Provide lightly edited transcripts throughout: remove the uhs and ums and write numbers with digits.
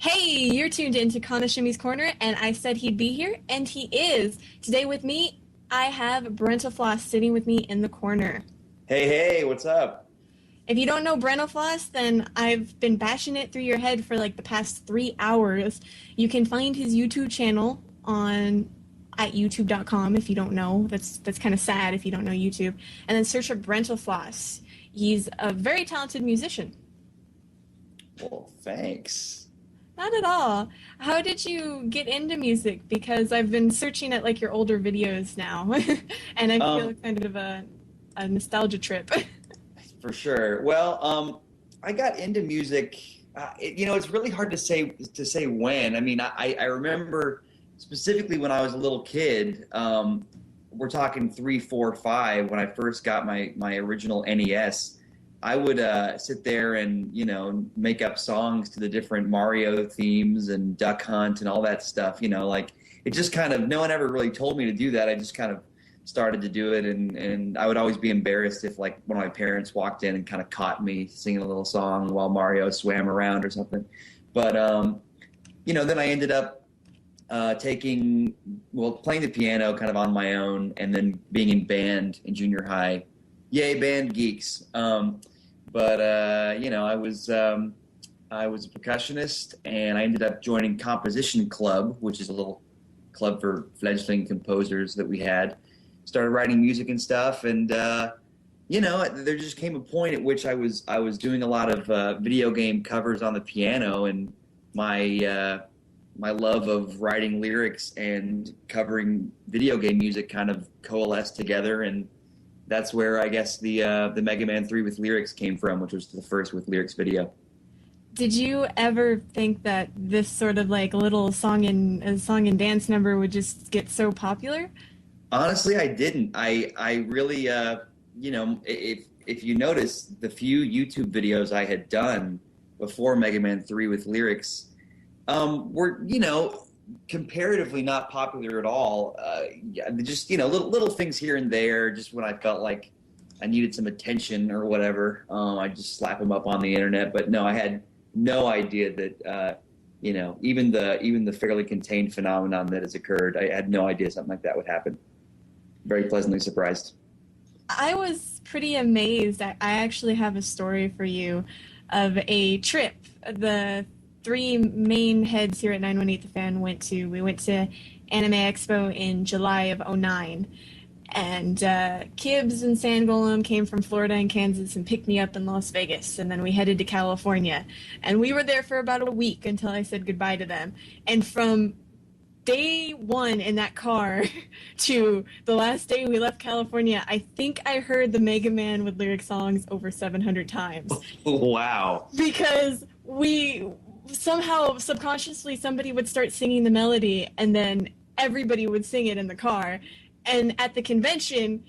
Hey, you're tuned into Kana Shimmy's Corner, and I said he'd be here, and he is. Today with me, I have BrentalFloss sitting with me in the corner. Hey, what's up? If you don't know BrentalFloss, then I've been bashing it through your head for like the past 3 hours. You can find his YouTube channel on at youtube.com if you don't know. That's kind of sad if you don't know YouTube. And then search for BrentalFloss. He's a very talented musician. Well, thanks. Not at all. How did you get into music? Because I've been searching at like your older videos now, and I feel kind of a nostalgia trip. For sure. Well, I got into music. It's really hard to say when. I mean, I remember specifically when I was a little kid. We're talking 3, 4, 5. When I first got my original NES. I would sit there and, make up songs to the different Mario themes and Duck Hunt and all that stuff. Like it just kind of, no one ever really told me to do that. I just kind of started to do it. And I would always be embarrassed if like one of my parents walked in and kind of caught me singing a little song while Mario swam around or something. But, then I ended up playing the piano kind of on my own and then being in band in junior high. Yay, band geeks. I was a percussionist, and I ended up joining Composition Club, which is a little club for fledgling composers that we had. Started writing music and stuff, and there just came a point at which I was doing a lot of video game covers on the piano, and my love of writing lyrics and covering video game music kind of coalesced together, and that's where I guess the Mega Man 3 with lyrics came from, which was the first with lyrics video. Did you ever think that this sort of like little song and dance number would just get so popular? Honestly, I didn't. I really, if you notice, the few YouTube videos I had done before Mega Man 3 with lyrics were, comparatively not popular at all. Just little things here and there. Just when I felt like I needed some attention or whatever, I just slap them up on the internet. But no, I had no idea that even the fairly contained phenomenon that has occurred. I had no idea something like that would happen. Very pleasantly surprised. I was pretty amazed. I actually have a story for you of a trip. The 3 main heads here at 918 The Fan went to. We went to Anime Expo in July of '09. And Kibbs and Sangolem came from Florida and Kansas and picked me up in Las Vegas. And then we headed to California. And we were there for about a week until I said goodbye to them. And from day one in that car to the last day we left California, I think I heard the Mega Man with lyric songs over 700 times. Wow. Because we somehow subconsciously somebody would start singing the melody and then everybody would sing it in the car, and at the convention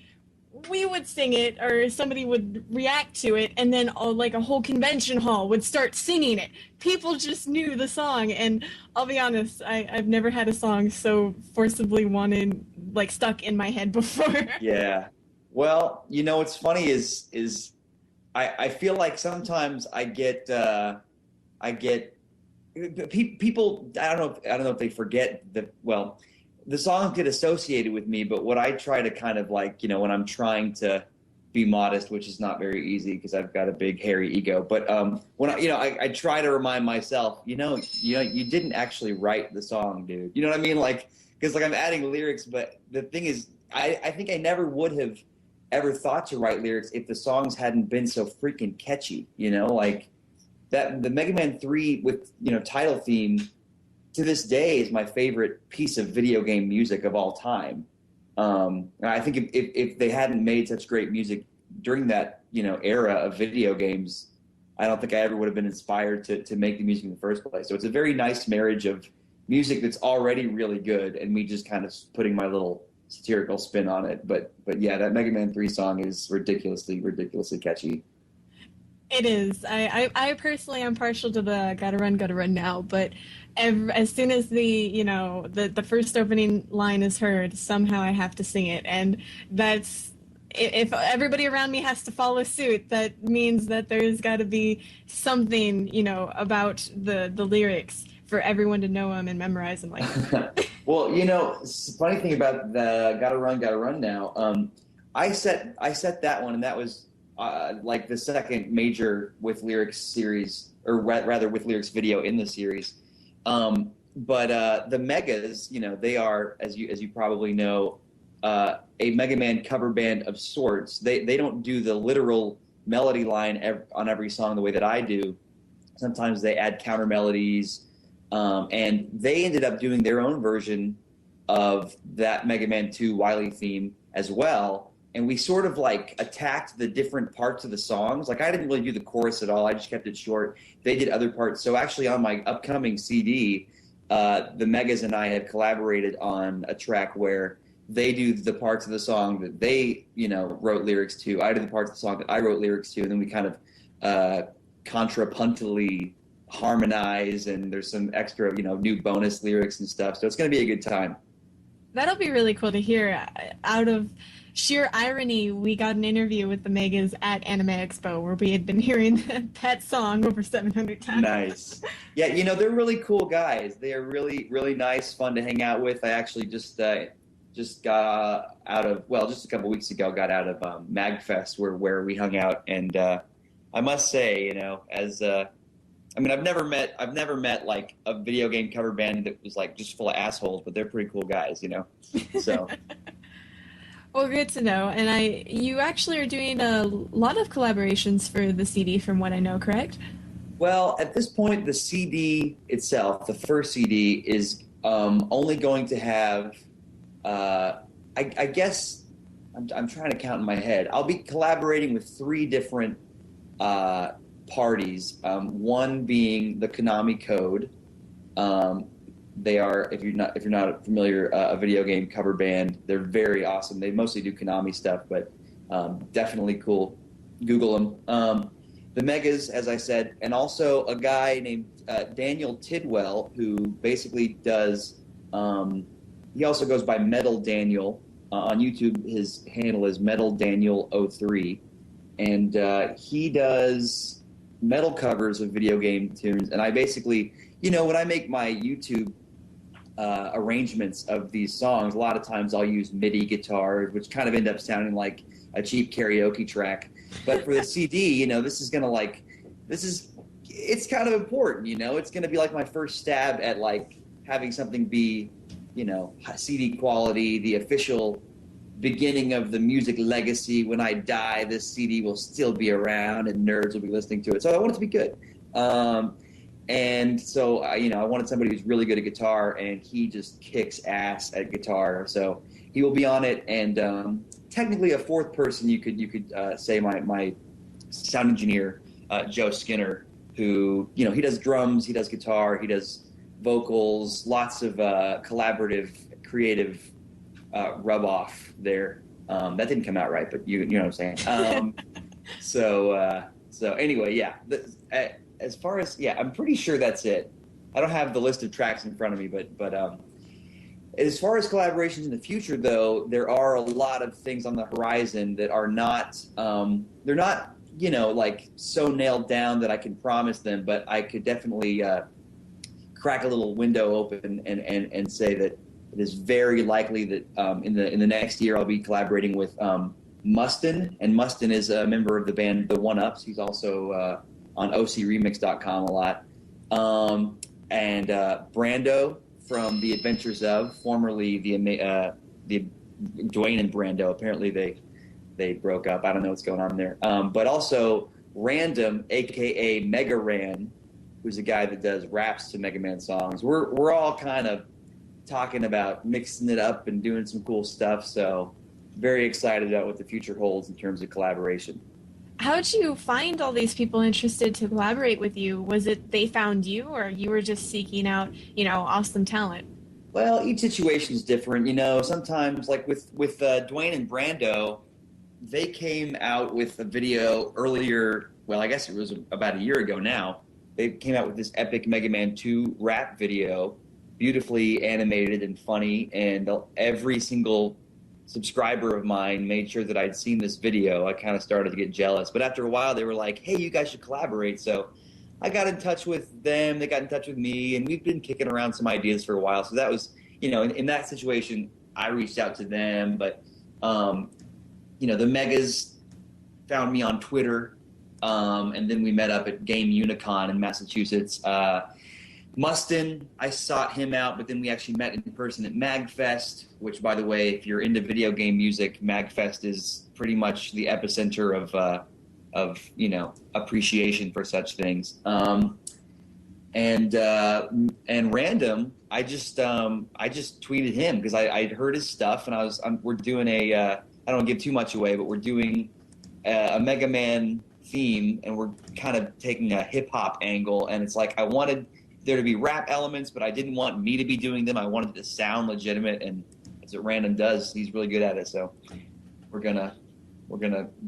we would sing it or somebody would react to it, and then like a whole convention hall would start singing it. People just knew the song, and I'll be honest, I've never had a song so forcibly wanted, like stuck in my head before. Yeah. Well, what's funny is I feel like sometimes I get people, I don't know if they forget that, well, the songs get associated with me, but what I try to kind of like, when I'm trying to be modest, which is not very easy because I've got a big hairy ego, but when I try to remind myself, you didn't actually write the song, dude. You know what I mean? Like, because like I'm adding lyrics, but the thing is, I think I never would have ever thought to write lyrics if the songs hadn't been so freaking catchy, like. That the Mega Man 3 with title theme to this day is my favorite piece of video game music of all time. I think if they hadn't made such great music during that era of video games, I don't think I ever would have been inspired to make the music in the first place. So it's a very nice marriage of music that's already really good and me just kind of putting my little satirical spin on it. But yeah, that Mega Man 3 song is ridiculously catchy. It is. I personally am partial to the gotta run now, but as soon as the first opening line is heard, somehow I have to sing it, and that's if everybody around me has to follow suit, that means that there's got to be something about the lyrics for everyone to know them and memorize them like that. Well, funny thing about the Gotta Run Now. I set that one, and that was like the second major with lyrics series, or rather with lyrics video in the series. But the Megas, they are, as you probably know, a Mega Man cover band of sorts. They don't do the literal melody line on every song the way that I do. Sometimes they add counter melodies, and they ended up doing their own version of that Mega Man 2 Wily theme as well. And we sort of like attacked the different parts of the songs. Like I didn't really do the chorus at all. I just kept it short. They did other parts. So actually on my upcoming CD, the Megas and I have collaborated on a track where they do the parts of the song that they, wrote lyrics to. I do the parts of the song that I wrote lyrics to. And then we kind of contrapuntally harmonize, and there's some extra, new bonus lyrics and stuff. So it's going to be a good time. That'll be really cool to hear. Out of sheer irony, we got an interview with the Megas at Anime Expo where we had been hearing that song over 700 times. Nice. Yeah, they're really cool guys. They are really, really nice, fun to hang out with. I actually just got out of, just a couple weeks ago, got out of MagFest where we hung out. And I must say, I've never met like a video game cover band that was like just full of assholes, but they're pretty cool guys, so. Well, good to know. And you actually are doing a lot of collaborations for the CD from what I know, correct? Well, at this point, the CD itself, the first CD, is only going to have, I guess, I'm trying to count in my head. I'll be collaborating with 3 different parties. One being the Konami Code. They are, if you're not familiar, a video game cover band. They're very awesome. They mostly do Konami stuff, but definitely cool. Google them. The Megas, as I said, and also a guy named Daniel Tidwell, who basically does. He also goes by Metal Daniel on YouTube. His handle is Metal Daniel 03, and he does metal covers of video game tunes. And I basically, when I make my YouTube arrangements of these songs, a lot of times I'll use MIDI guitars, which kind of end up sounding like a cheap karaoke track. But for the CD, it's kind of important, it's going to be like my first stab at like having something be, CD quality, the official beginning of the music legacy. When I die, this CD will still be around and nerds will be listening to it. So I want it to be good. And so, I wanted somebody who's really good at guitar, and he just kicks ass at guitar. So he will be on it, and technically a 4th person, you could say my sound engineer, Joe Skinner, who, he does drums, he does guitar, he does vocals, lots of collaborative, creative rub-off there. That didn't come out right, but you know what I'm saying. So anyway, yeah. As far as, I'm pretty sure that's it. I don't have the list of tracks in front of me, but as far as collaborations in the future, though, there are a lot of things on the horizon that are not, they're not, like so nailed down that I can promise them, but I could definitely crack a little window open and say that it is very likely that in the next year I'll be collaborating with Mustin, and Mustin is a member of the band The One Ups. He's also on OCRemix.com a lot. And Brando from The Adventures of, formerly the Dwayne and Brando. Apparently they broke up. I don't know what's going on there. But also Random, aka Mega Ran, who's a guy that does raps to Mega Man songs. We're all kind of talking about mixing it up and doing some cool stuff. So very excited about what the future holds in terms of collaboration. How'd you find all these people interested to collaborate with you? Was it they found you, or you were just seeking out, awesome talent? Well, each situation is different. Sometimes, like with Dwayne and Brando, they came out with a video earlier. Well, I guess it was about a year ago now. They came out with this epic Mega Man 2 rap video, beautifully animated and funny, and every single subscriber of mine made sure that I'd seen this video. I kind of started to get jealous, but after a while they were like, hey, you guys should collaborate. So I got in touch with them. They got in touch with me, and we've been kicking around some ideas for a while. So that was, in that situation, I reached out to them. But, the Megas found me on Twitter, and then we met up at Game Unicon in Massachusetts. Mustin, I sought him out, but then we actually met in person at MagFest, which, by the way, if you're into video game music, MagFest is pretty much the epicenter of appreciation for such things. And random, I just tweeted him because I'd heard his stuff, and we're doing I don't want to give too much away, but we're doing a Mega Man theme, and we're kind of taking a hip hop angle, and it's like I wanted there to be rap elements, but I didn't want me to be doing them. I wanted it to sound legitimate, and as it Random does, he's really good at it. So we're gonna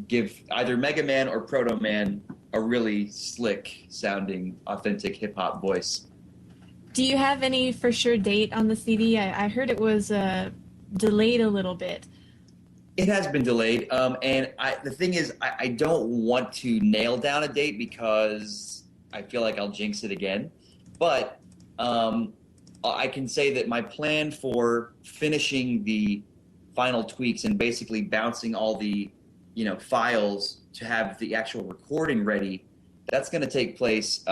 give either Mega Man or Proto Man a really slick sounding, authentic hip hop voice. Do you have any for sure date on the CD? I heard it was delayed a little bit. It has been delayed, and the thing is, I don't want to nail down a date because I feel like I'll jinx it again. But I can say that my plan for finishing the final tweaks and basically bouncing all the files to have the actual recording ready, that's going to take place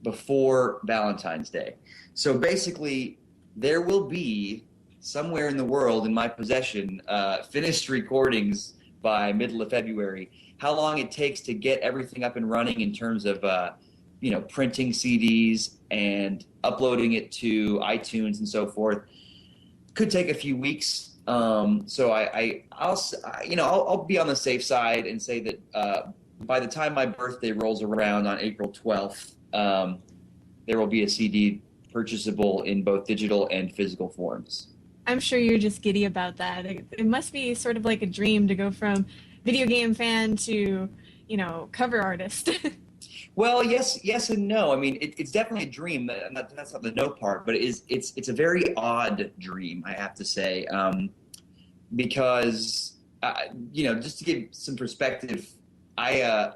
before Valentine's Day. So basically, there will be somewhere in the world in my possession finished recordings by middle of February. How long it takes to get everything up and running in terms of printing CDs and uploading it to iTunes and so forth could take a few weeks. So I'll be on the safe side and say that by the time my birthday rolls around on April 12th, there will be a CD purchasable in both digital and physical forms. I'm sure you're just giddy about that. It must be sort of like a dream to go from video game fan to, cover artist. Well, yes and no. I mean, it's definitely a dream. That's not the no part, but it's a very odd dream, I have to say, because just to give some perspective, I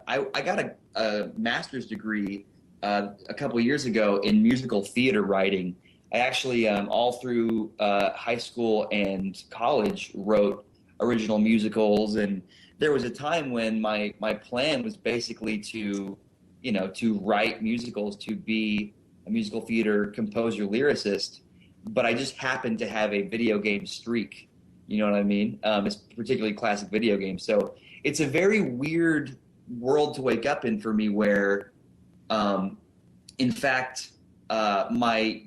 got a master's degree a couple of years ago in musical theater writing. I actually all through high school and college wrote original musicals, and there was a time when my plan was basically to write musicals, to be a musical theater composer, lyricist, but I just happened to have a video game streak. You know what I mean? It's particularly classic video games. So it's a very weird world to wake up in for me where, in fact, my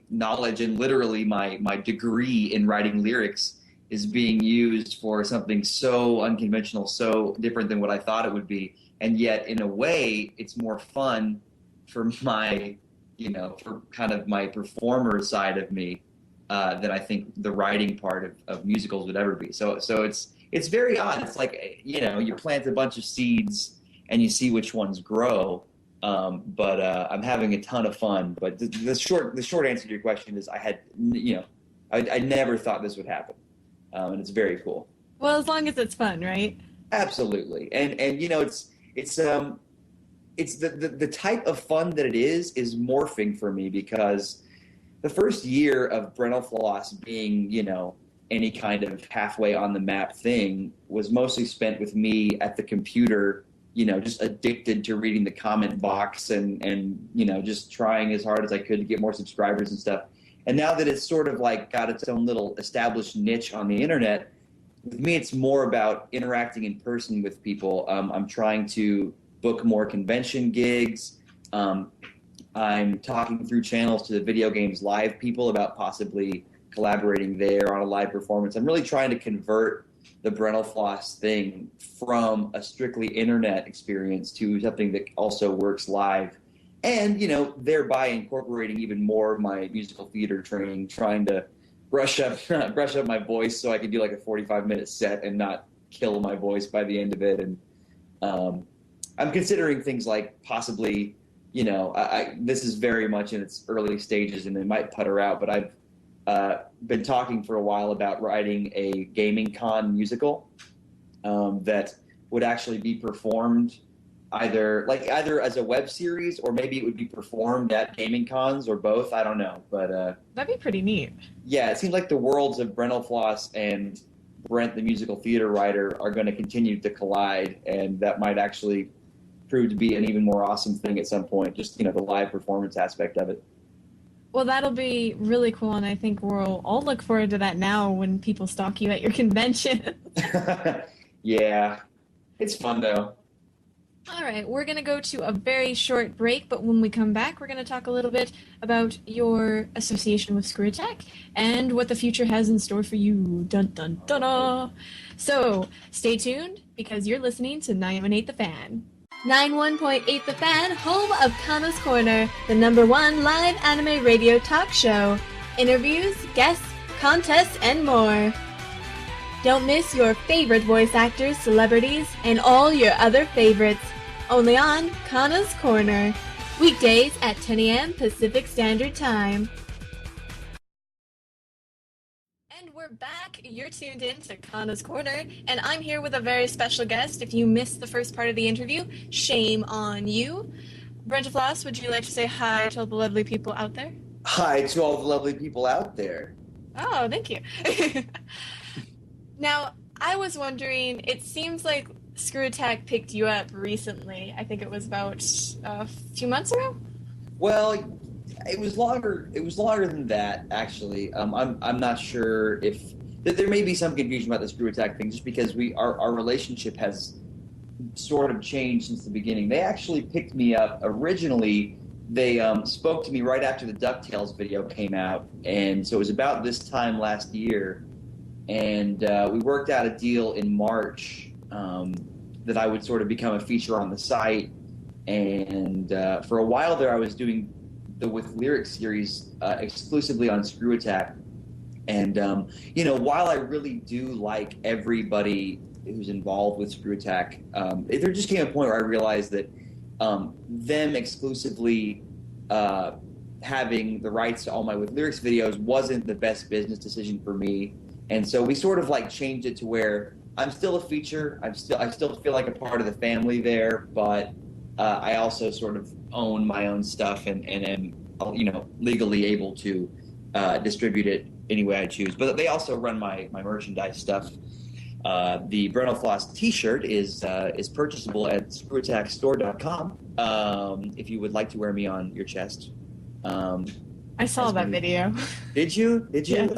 knowledge and literally my degree in writing lyrics is being used for something so unconventional, so different than what I thought it would be. And yet, in a way, it's more fun for my, for kind of my performer side of me than I think the writing part of musicals would ever be. So it's very odd. It's like, you plant a bunch of seeds and you see which ones grow. But I'm having a ton of fun. But the short answer to your question is I never thought this would happen, and it's very cool. Well, as long as it's fun, right? Absolutely, and it's the type of fun that it is morphing for me, because the first year of BrentalFloss being, any kind of halfway on the map thing was mostly spent with me at the computer, just addicted to reading the comment box and just trying as hard as I could to get more subscribers and stuff. And now that it's sort of like got its own little established niche on the internet, with me, it's more about interacting in person with people. I'm trying to book more convention gigs. I'm talking through channels to the Video Games Live people about possibly collaborating there on a live performance. I'm really trying to convert the BrentalFloss thing from a strictly internet experience to something that also works live, and thereby incorporating even more of my musical theater training, trying to brush up my voice so I can do like a 45-minute set and not kill my voice by the end of it. And I'm considering things like possibly, this is very much in its early stages and it might putter out, but I've been talking for a while about writing a gaming con musical that would actually be performed either as a web series or maybe it would be performed at gaming cons or both. I don't know, but That'd be pretty neat. yeah, it seems like the worlds of BrentalFloss and Brent, the musical theater writer, are going to continue to collide, and that might actually prove to be an even more awesome thing at some point. Just the live performance aspect of it. Well, that'll be really cool, and I think we'll all look forward to that now when people stalk you at your convention. Yeah, it's fun though. All right, we're going to go to a very short break, but when we come back, we're going to talk a little bit about your association with Screw Attack and what the future has in store for you. Dun dun dun dun. So stay tuned because you're listening to 918 The Fan. 91.8 The Fan, home of Kana's Korner, the #1 live anime radio talk show. Interviews, guests, contests, and more. Don't miss your favorite voice actors, celebrities, and all your other favorites. Only on Kana's Korner. Weekdays at 10 a.m. Pacific Standard Time. And we're back. You're tuned in to Kana's Corner, and I'm here with a very special guest. If you missed the first part of the interview, shame on you. BrentalFloss, would you like to say hi to all the lovely people out there? Hi to all the lovely people out there. Oh, thank you. Now, I was wondering, it seems like Screw Attack picked you up recently. I think it was about a few months ago? Well, it was longer. It was longer than that, actually. I'm not sure if there may be some confusion about the Screw Attack thing, just because our relationship has sort of changed since the beginning. They actually picked me up originally. They spoke to me right after the DuckTales video came out, and so it was about this time last year. And we worked out a deal in March that I would sort of become a feature on the site. And for a while there, I was doing the With Lyrics series exclusively on Screw Attack. And, while I really do like everybody who's involved with Screw Attack, there just came a point where I realized that them exclusively having the rights to all my With Lyrics videos wasn't the best business decision for me. And so we sort of changed it to where I'm still a feature. I still feel like a part of the family there, but I also sort of own my own stuff and am legally able to distribute it any way I choose. But they also run my merchandise stuff. The BrentalFloss T-shirt is purchasable at screwattackstore.com if you would like to wear me on your chest. I saw that video. Did you? Yes.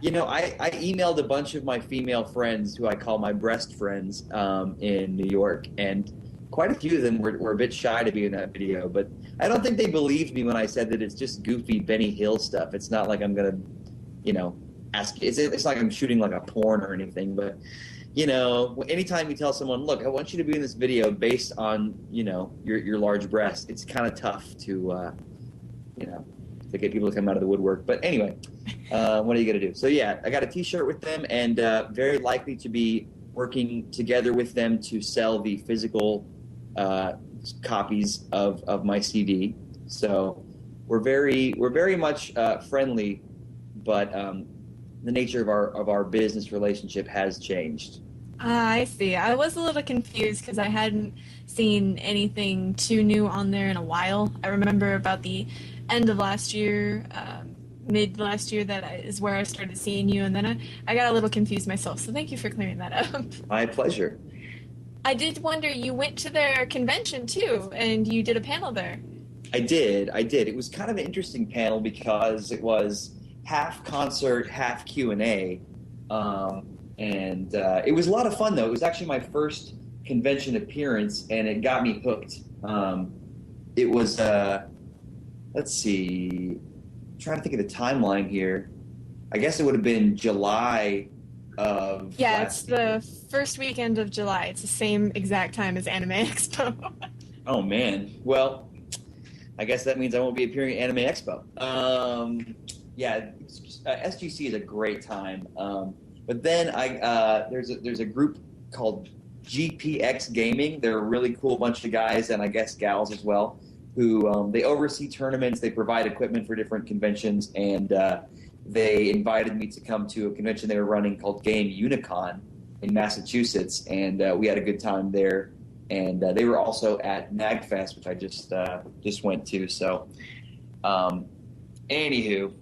I emailed a bunch of my female friends who I call my breast friends in New York, and quite a few of them were a bit shy to be in that video. But I don't think they believed me when I said that it's just goofy Benny Hill stuff. It's not like I'm going to, ask. It's like I'm shooting like a porn or anything. But, anytime you tell someone, look, I want you to be in this video based on, your large breast, it's kind of tough to get people to come out of the woodwork. But anyway, what are you going to do? So, yeah, I got a T-shirt with them, and very likely to be working together with them to sell the physical copies of my CD. So we're very much friendly, but the nature of our business relationship has changed. I see. I was a little confused because I hadn't seen anything too new on there in a while. I remember about the end of last year, mid last year, is where I started seeing you, and then I got a little confused myself, so thank you for clearing that up. My pleasure. I did wonder, you went to their convention too, and you did a panel there. I did. It was kind of an interesting panel because it was half concert, half Q&A, and it was a lot of fun, though. It was actually my first convention appearance, and it got me hooked. It was, let's see, I'm trying to think of the timeline here. I guess it would have been July of it's the first weekend of July. It's the same exact time as Anime Expo. Oh, man. Well, I guess that means I won't be appearing at Anime Expo. SGC is a great time. But then there's a group called GPX Gaming. They're a really cool bunch of guys, and I guess gals as well, who they oversee tournaments. They provide equipment for different conventions, and they invited me to come to a convention they were running called Game Unicon in Massachusetts, and we had a good time there. and they were also at MagFest, which I just went to. So, anywho,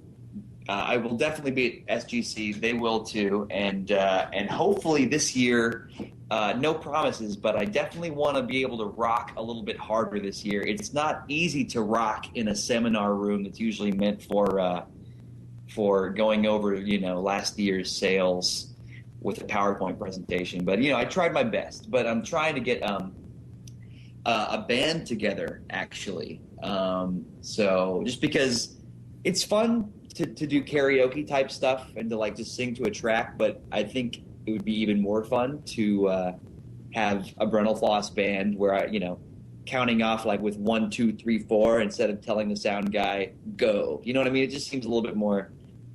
I will definitely be at SGC. They will too, and hopefully this year. No promises, but I definitely want to be able to rock a little bit harder this year. It's not easy to rock in a seminar room that's usually meant for going over, last year's sales with a PowerPoint presentation. But, I tried my best. But I'm trying to get a band together, actually. So just because it's fun to do karaoke type stuff and to just sing to a track, but I think it would be even more fun to have a BrentalFloss band where I, counting off with 1, 2, 3, 4 instead of telling the sound guy go. You know what I mean? It just seems a little bit more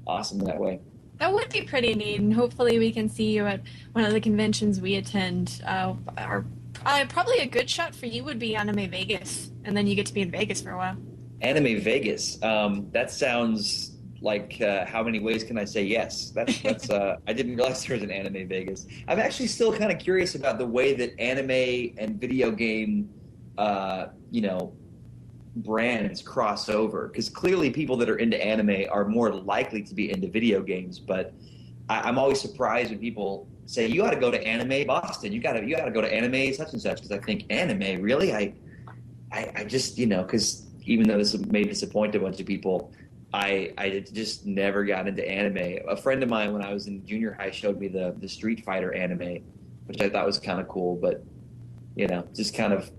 awesome that way. That would be pretty neat, and hopefully we can see you at one of the conventions we attend. Probably a good shot for you would be Anime Vegas, and then you get to be in Vegas for a while. Anime Vegas. That sounds like how many ways can I say yes? That's I didn't realize there was an Anime Vegas. I'm actually still kind of curious about the way that anime and video game, brands cross over, because clearly people that are into anime are more likely to be into video games. But I'm always surprised when people say you got to go to Anime Boston, you got to go to Anime such and such, because I think anime really I just because even though this may disappoint a bunch of people. I just never got into anime. A friend of mine when I was in junior high showed me the Street Fighter anime, which I thought was kind of cool, but just kind of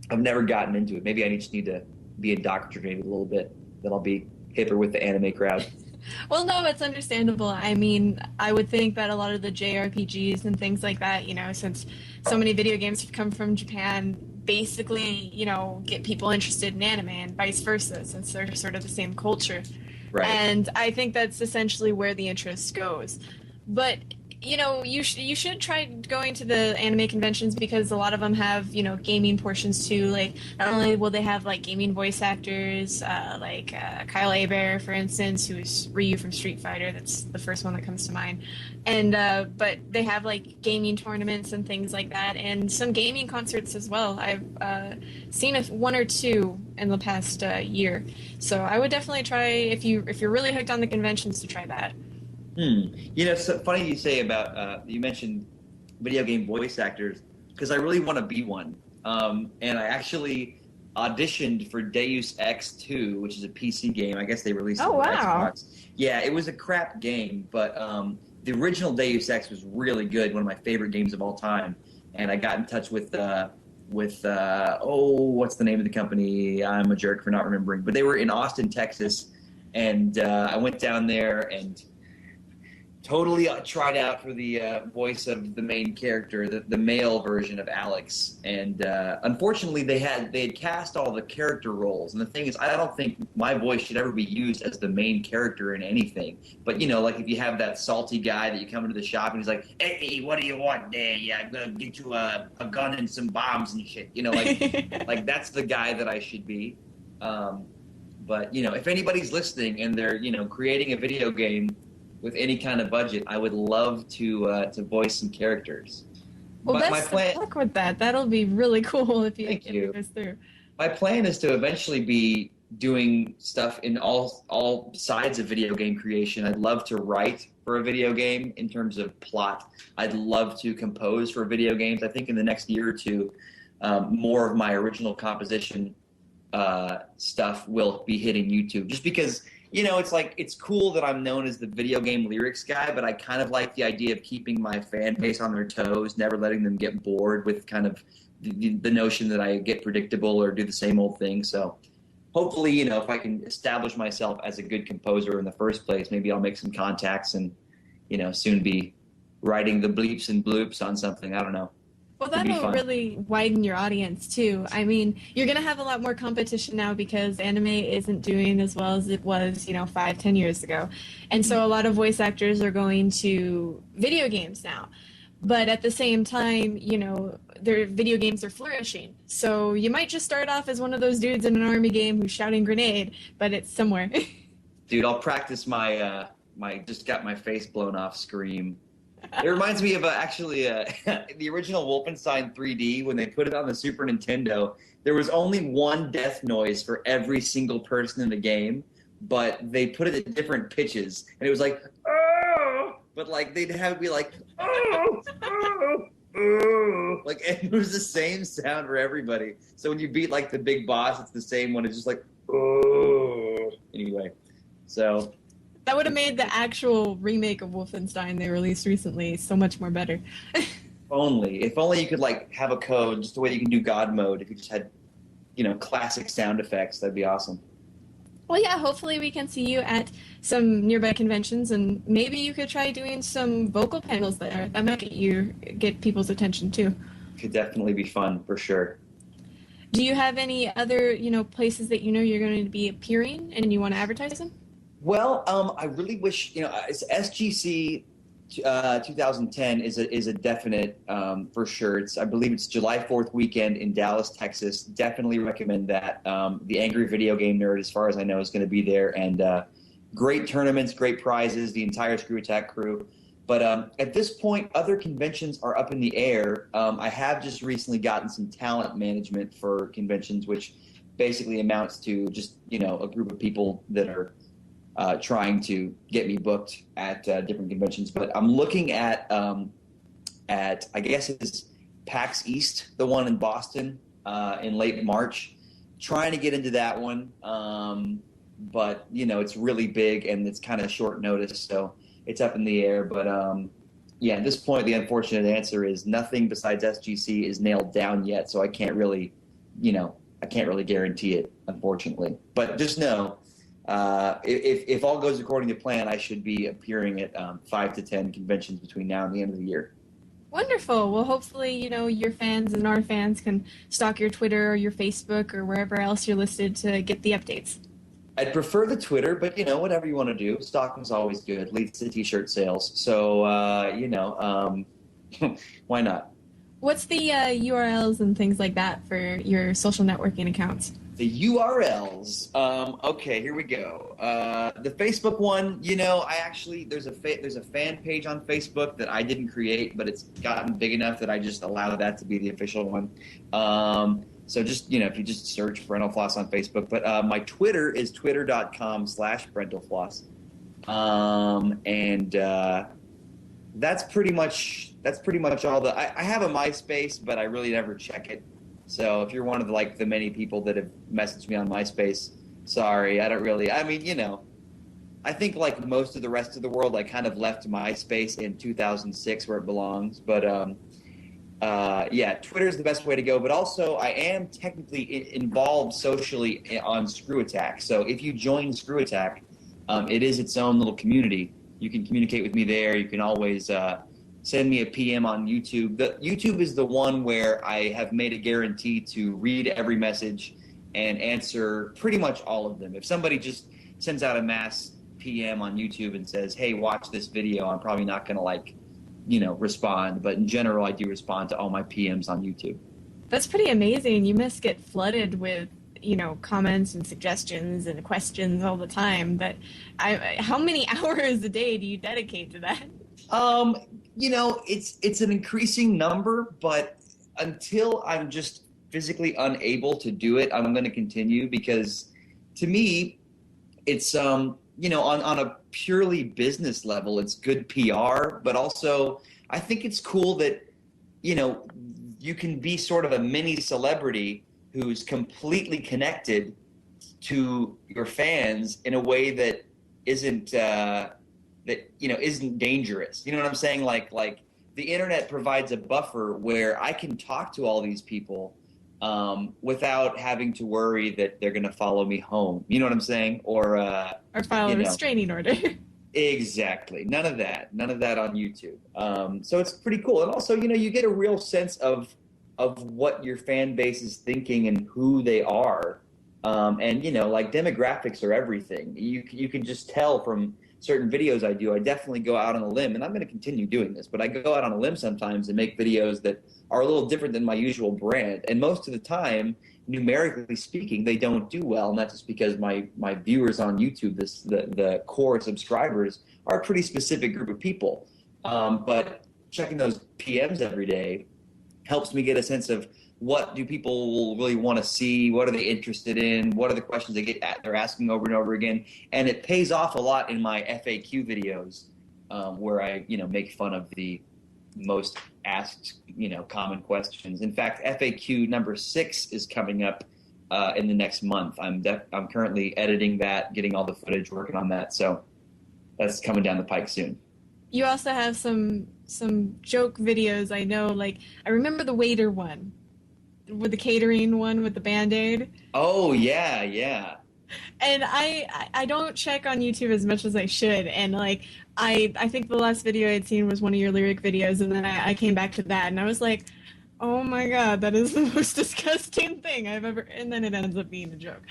I've never gotten into it. Maybe I just need to be indoctrinated a little bit, then I'll be hipper with the anime crowd. Well, no, it's understandable. I mean, I would think that a lot of the JRPGs and things like that, since so many video games have come from Japan, basically, get people interested in anime and vice versa, since they're sort of the same culture. Right. And I think that's essentially where the interest goes. But you should try going to the anime conventions, because a lot of them have gaming portions too. Like, not only will they have gaming voice actors, Kyle Hebert, for instance, who is Ryu from Street Fighter. That's the first one that comes to mind. And but they have gaming tournaments and things like that, and some gaming concerts as well. I've seen one or two in the past year. So I would definitely try, if you're really hooked on the conventions, to try that. It's so funny you say about you mentioned video game voice actors, because I really want to be one. And I actually auditioned for Deus Ex 2, which is a PC game. I guess they released it for Xbox. Yeah, it was a crap game, but the original Deus Ex was really good, one of my favorite games of all time. And I got in touch with what's the name of the company? I'm a jerk for not remembering. But they were in Austin, Texas, and I went down there and totally tried out for the voice of the main character, the male version of Alex. And unfortunately, they had cast all the character roles. And the thing is, I don't think my voice should ever be used as the main character in anything. But, if you have that salty guy that you come into the shop and he's like, hey, what do you want there? Yeah, I'm going to get you a gun and some bombs and shit. Like that's the guy that I should be. But, if anybody's listening and they're, creating a video game with any kind of budget, I would love to voice some characters. Well, best of luck with that. That'll be really cool if you goes through. My plan is to eventually be doing stuff in all sides of video game creation. I'd love to write for a video game in terms of plot. I'd love to compose for video games. I think in the next year or two, more of my original composition stuff will be hitting YouTube, just because it's cool that I'm known as the video game lyrics guy, but I kind of like the idea of keeping my fan base on their toes, never letting them get bored with kind of the notion that I get predictable or do the same old thing. So hopefully, if I can establish myself as a good composer in the first place, maybe I'll make some contacts and, soon be writing the bleeps and bloops on something. I don't know. Well, that'll really widen your audience, too. I mean, you're going to have a lot more competition now, because anime isn't doing as well as it was, 5-10 years ago. And so a lot of voice actors are going to video games now. But at the same time, their video games are flourishing. So you might just start off as one of those dudes in an army game who's shouting grenade, but it's somewhere. Dude, I'll practice my just got my face blown off scream It reminds me of actually the original Wolfenstein 3D when they put it on the Super Nintendo. There was only one death noise for every single person in the game, but they put it at different pitches, and it was like, oh, but like they'd have it be like, oh, oh, oh, like, and it was the same sound for everybody. So when you beat like the big boss, it's the same one. It's just like, oh. Anyway, so. That would have made the actual remake of Wolfenstein they released recently so much more better. If only you could like have a code just the way you can do God mode. If you just had, classic sound effects, that'd be awesome. Well, yeah, hopefully we can see you at some nearby conventions, and maybe you could try doing some vocal panels there. That might get people's attention too. Could definitely be fun for sure. Do you have any other, places that you're going to be appearing and you want to advertise them? Well, I really wish, it's SGC 2010 is a definite for sure. I believe it's July 4th weekend in Dallas, Texas. Definitely recommend that. The Angry Video Game Nerd, as far as I know, is going to be there, and great tournaments, great prizes, the entire Screw Attack crew. But at this point, other conventions are up in the air. I have just recently gotten some talent management for conventions, which basically amounts to just, a group of people that are trying to get me booked at different conventions. But I'm looking at I guess it's PAX East, the one in Boston in late March, trying to get into that one. But, it's really big and it's kind of short notice, so it's up in the air. But, at this point, the unfortunate answer is nothing besides SGC is nailed down yet, so I can't really guarantee it, unfortunately. But just know, if all goes according to plan, I should be appearing at 5 to 10 conventions between now and the end of the year. Wonderful. Well, hopefully, your fans and our fans can stalk your Twitter or your Facebook or wherever else you're listed to get the updates. I'd prefer the Twitter, but, whatever you want to do. Stalking's always good. Leads to T-shirt sales. So, why not? What's the URLs and things like that for your social networking accounts? The URLs. Okay, here we go. The Facebook one, there's a fan page on Facebook that I didn't create, but it's gotten big enough that I just allowed that to be the official one. So just, if you just search BrentalFloss on Facebook. But my Twitter is twitter.com/BrentalFloss. And that's pretty much all I have a MySpace, but I really never check it. So if you're one of the many people that have messaged me on MySpace, sorry, I don't really. I mean, I think like most of the rest of the world, I kind of left MySpace in 2006 where it belongs. But Twitter is the best way to go. But also, I am technically involved socially on Screw Attack. So if you join Screw Attack, it is its own little community. You can communicate with me there. You can always send me a PM on YouTube. YouTube is the one where I have made a guarantee to read every message and answer pretty much all of them. If somebody just sends out a mass PM on YouTube and says, hey, watch this video, I'm probably not going to respond. But in general, I do respond to all my PMs on YouTube. That's pretty amazing. You must get flooded with comments and suggestions and questions all the time. But how many hours a day do you dedicate to that? It's an increasing number, but until I'm just physically unable to do it, I'm going to continue, because to me, it's, on a purely business level, it's good PR, but also I think it's cool that, you can be sort of a mini celebrity who's completely connected to your fans in a way that isn't, isn't dangerous. You know what I'm saying? Like the internet provides a buffer where I can talk to all these people without having to worry that they're going to follow me home. You know what I'm saying? Or file a restraining order. Exactly. None of that on YouTube. So it's pretty cool. And also, you get a real sense of what your fan base is thinking and who they are. And demographics are everything. You can just tell from certain videos I do. I definitely go out on a limb, and I'm going to continue doing this, but I go out on a limb sometimes and make videos that are a little different than my usual brand. And most of the time, numerically speaking, they don't do well. And that's just because my viewers on YouTube, the core subscribers, are a pretty specific group of people. But checking those PMs every day helps me get a sense of what do people really want to see, what are they interested in, what are the questions they're asking over and over again, and it pays off a lot in my FAQ videos, where I make fun of the most asked common questions. In fact, FAQ number 6 is coming up in the next month. I'm currently editing that, getting all the footage, working on that, so that's coming down the pike soon. You also have some joke videos. I know, like I remember the waiter one, with the catering one with the Band-Aid. Oh yeah, yeah. And I don't check on YouTube as much as I should. And like I think the last video I'd seen was one of your lyric videos, and then I came back to that, and I was like, oh my god, that is the most disgusting thing I've ever. And then it ends up being a joke.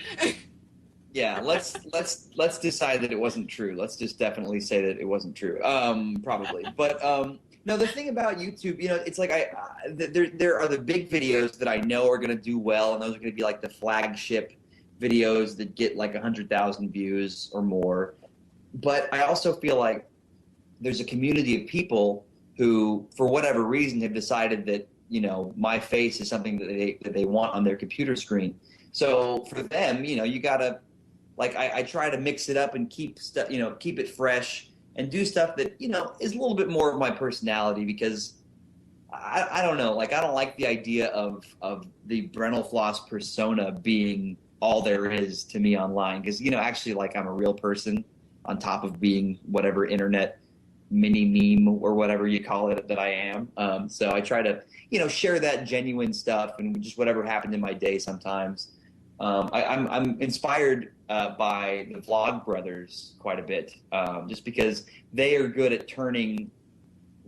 Yeah, let's decide that it wasn't true. Let's just definitely say that it wasn't true. Probably, but no. The thing about YouTube, it's like there are the big videos that I know are going to do well, and those are going to be like the flagship videos that get like 100,000 views or more. But I also feel like there's a community of people who, for whatever reason, have decided that my face is something that they want on their computer screen. So for them, you gotta. Like I try to mix it up and keep it fresh and do stuff that is a little bit more of my personality, because I don't know, like I don't like the idea of the BrentalFloss persona being all there is to me online, because actually, like, I'm a real person on top of being whatever internet mini meme or whatever you call it that I am. So I try to share that genuine stuff and just whatever happened in my day sometimes. I'm inspired by the Vlog Brothers quite a bit, just because they are good at turning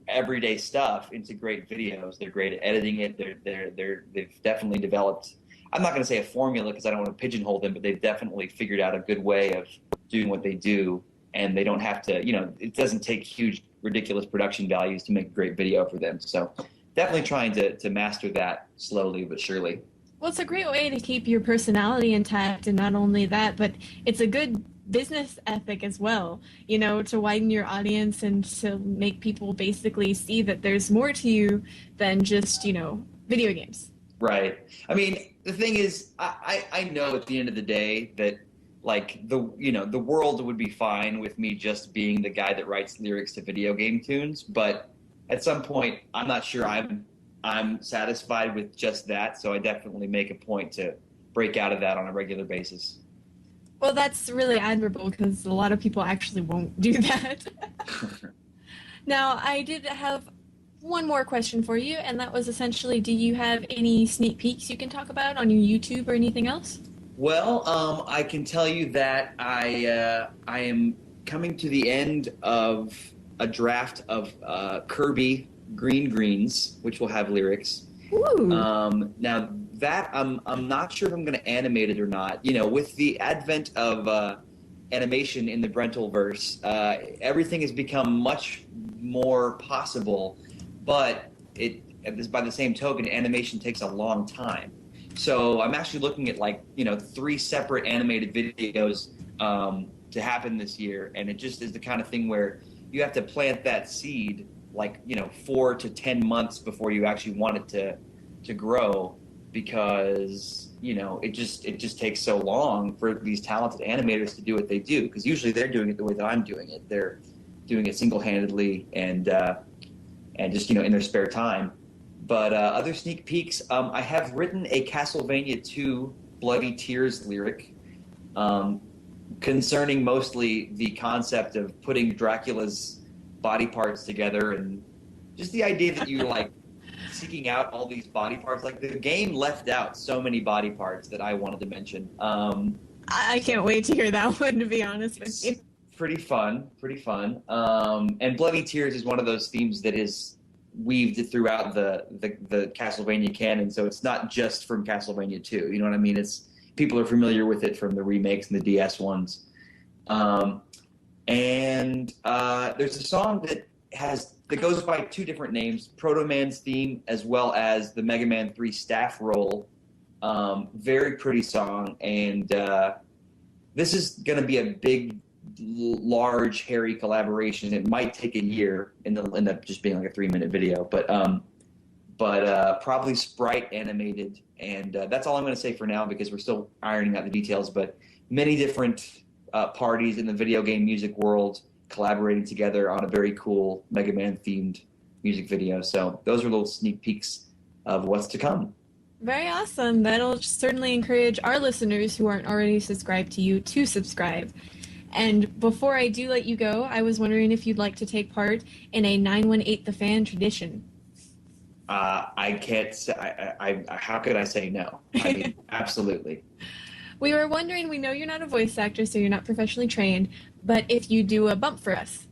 everyday stuff into great videos. They're great at editing it. They've definitely developed. I'm not going to say a formula because I don't want to pigeonhole them, but they've definitely figured out a good way of doing what they do, and they don't have to. It doesn't take huge, ridiculous production values to make a great video for them. So definitely trying to master that slowly but surely. Well, it's a great way to keep your personality intact, and not only that, but it's a good business ethic as well, to widen your audience and to make people basically see that there's more to you than just, video games. Right. I mean, the thing is, I know at the end of the day that, like, the world would be fine with me just being the guy that writes lyrics to video game tunes, but at some point, I'm not sure I'm satisfied with just that, so I definitely make a point to break out of that on a regular basis. Well, that's really admirable, because a lot of people actually won't do that. Now, I did have one more question for you, and that was essentially, do you have any sneak peeks you can talk about on your YouTube or anything else? Well, I can tell you that I am coming to the end of a draft of Kirby Green Greens, which will have lyrics. Ooh. Now that I'm not sure if I'm going to animate it or not. With the advent of animation in the Brentalverse, everything has become much more possible, but by the same token, animation takes a long time. So I'm actually looking at 3 separate animated videos to happen this year, and it just is the kind of thing where you have to plant that seed 4 to 10 months before you actually want it to grow, because it just takes so long for these talented animators to do what they do, because usually they're doing it the way that I'm doing it. They're doing it single-handedly and just in their spare time. But other sneak peeks, I have written a Castlevania 2 Bloody Tears lyric, concerning mostly the concept of putting Dracula's body parts together, and just the idea that you're seeking out all these body parts. Like, the game left out so many body parts that I wanted to mention. I can't wait to hear that one, to be honest with you. Pretty fun. And Bloody Tears is one of those themes that is weaved throughout the Castlevania canon, so it's not just from Castlevania 2. You know what I mean? It's people are familiar with it from the remakes and the DS ones. And there's a song that goes by 2 different names, Proto Man's Theme as well as the Mega Man 3 Staff Roll. Very pretty song, and this is going to be a big large, hairy collaboration. It might take a year and it'll end up just being like a 3-minute video, but probably sprite animated. And that's all I'm going to say for now because we're still ironing out the details. But many different parties in the video game music world collaborating together on a very cool Mega Man themed music video. So those are little sneak peeks of what's to come. Very awesome. That'll certainly encourage our listeners who aren't already subscribed to you to subscribe. And before I do let you go, I was wondering if you'd like to take part in a 918 The Fan tradition. I can't say, how could I say no? I mean, absolutely. We were wondering, we know you're not a voice actor, so you're not professionally trained, but if you do a bump for us.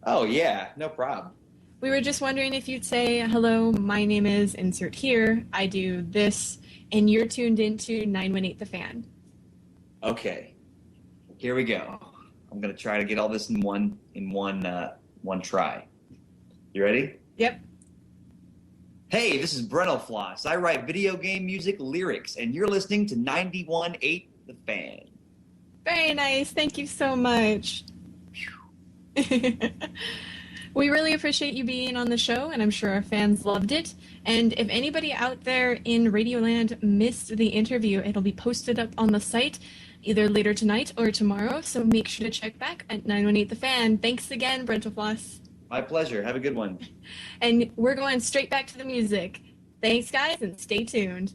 Oh, yeah, no problem. We were just wondering if you'd say, hello, my name is insert here, I do this, and you're tuned into 918 The Fan. Okay, here we go. I'm going to try to get all this in one try. You ready? Yep. Hey, this is BrentalFloss. I write video game music lyrics, and you're listening to 91.8 The Fan. Very nice. Thank you so much. We really appreciate you being on the show, and I'm sure our fans loved it. And if anybody out there in Radioland missed the interview, it'll be posted up on the site either later tonight or tomorrow, so make sure to check back at 918 The Fan. Thanks again, BrentalFloss. My pleasure. Have a good one. And we're going straight back to the music. Thanks, guys, and stay tuned.